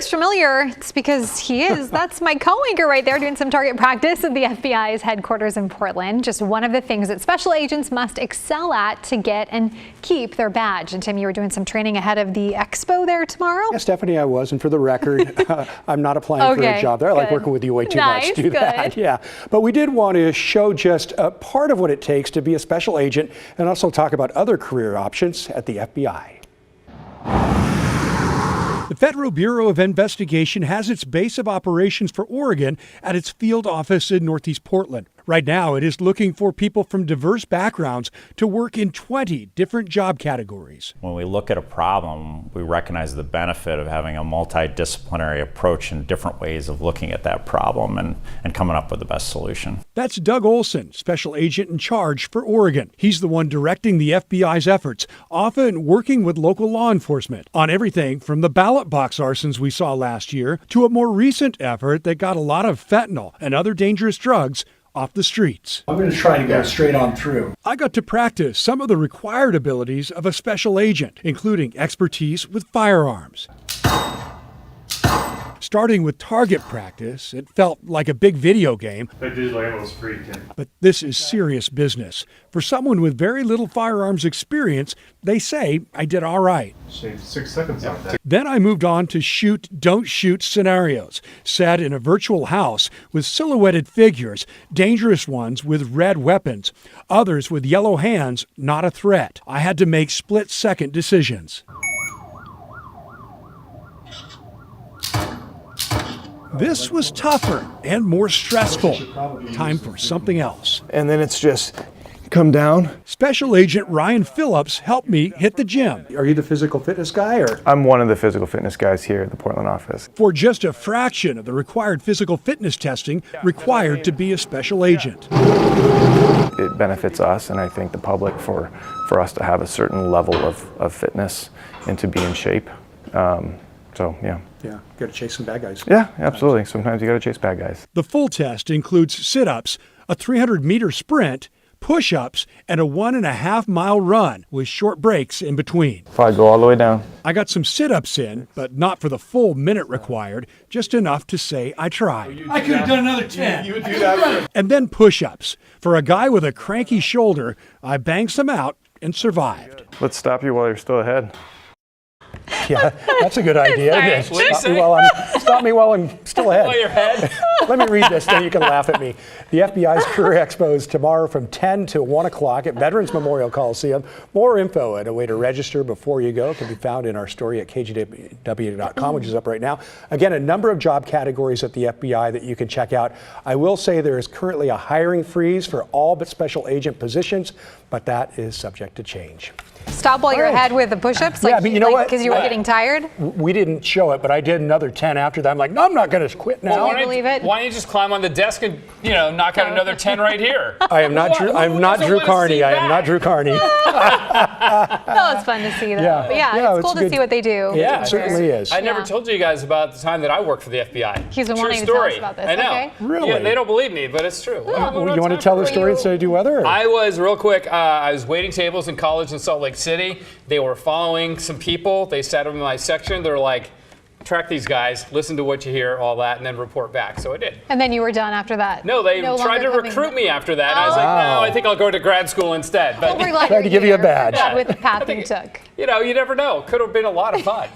looks familiar, it's because he is. That's my co-anchor right there doing some target practice at the FBI's headquarters in Portland. Just one of the things that special agents must excel at to get and keep their badge. And Tim, you were doing some training ahead of the expo there tomorrow? Yeah, Stephanie, I was. And for the record, I'm not applying for a job there. I like working with you way too much to do that. Yeah. But we did want to show just a part of what it takes to be a special agent and also talk about other career options at the FBI. The Federal Bureau of Investigation has its base of operations for Oregon at its field office in Northeast Portland. Right now, it is looking for people from diverse backgrounds to work in 20 different job categories. When we look at a problem, we recognize the benefit of having a multidisciplinary approach and different ways of looking at that problem and coming up with the best solution. That's Doug Olson, special agent in charge for Oregon. He's the one directing the FBI's efforts, often working with local law enforcement on everything from the ballot box arsons we saw last year to a more recent effort that got a lot of fentanyl and other dangerous drugs off the streets. I'm going to try to go straight on through. I got to practice some of the required abilities of a special agent, including expertise with firearms. Starting with target practice, it felt like a big video game. But digital ammo is free, Tim. But this is serious business. For someone with very little firearms experience, they say I did all right. Shaved 6 seconds off that. Then I moved on to shoot, don't shoot scenarios, set in a virtual house with silhouetted figures, dangerous ones with red weapons, others with yellow hands, not a threat. I had to make split-second decisions. This was tougher and more stressful. Time for something else. And then it's just come down. Special Agent Ryan Phillips helped me hit the gym. Are you the physical fitness guy or? I'm one of the physical fitness guys here at the Portland office. For just a fraction of the required physical fitness testing required to be a special agent. It benefits us and I think the public for us to have a certain level of fitness and to be in shape. Yeah. Yeah, got to chase some bad guys. Yeah, absolutely. Sometimes you got to chase bad guys. The full test includes sit-ups, a 300-meter sprint, push-ups, and a 1.5-mile run with short breaks in between. If I go all the way down. I got some sit-ups in, but not for the full minute required, just enough to say I tried. I could have done another 10. You would do that. And then push-ups. For a guy with a cranky shoulder, I banged some out and survived. Let's stop you while you're still ahead. Yeah, that's a good idea. Stop me while I'm still ahead. While you're ahead. Let me read this, then you can laugh at me. The FBI's Career Expo is tomorrow from 10 to 1 o'clock at Veterans Memorial Coliseum. More info and a way to register before you go can be found in our story at KGW.com, which is up right now. Again, a number of job categories at the FBI that you can check out. I will say there is currently a hiring freeze for all but special agent positions, but that is subject to change. Stop while you're ahead with the push-ups? Yeah, but you know what? Because you were getting tired? We didn't show it, but I did another 10 after that. I'm like, no, I'm not going to quit now. Well, believe it? Why don't you just climb on the desk and, knock out another 10 right here? I am not Drew. I'm not Drew Carney. I am not Drew Carney. That was fun to see, though. Yeah. But yeah, it's cool to see what they do. Yeah, it certainly is. I never told you guys about the time that I worked for the FBI. He's been True wanting story. to tell us about this. I know. Okay. Really? Yeah, they don't believe me, but it's true. You want to tell the story instead of do weather? Or? I was, real quick, I was waiting tables in college in Salt Lake City. They were following some people. They sat in my section. They're like, track these guys, listen to what you hear, all that, and then report back. So I did. And then you were done after that? No, they tried to recruit me after that. I was like, no, I think I'll go to grad school instead. But Well, we're glad tried to give you a badge. With the path you took. You never know. Could have been a lot of fun.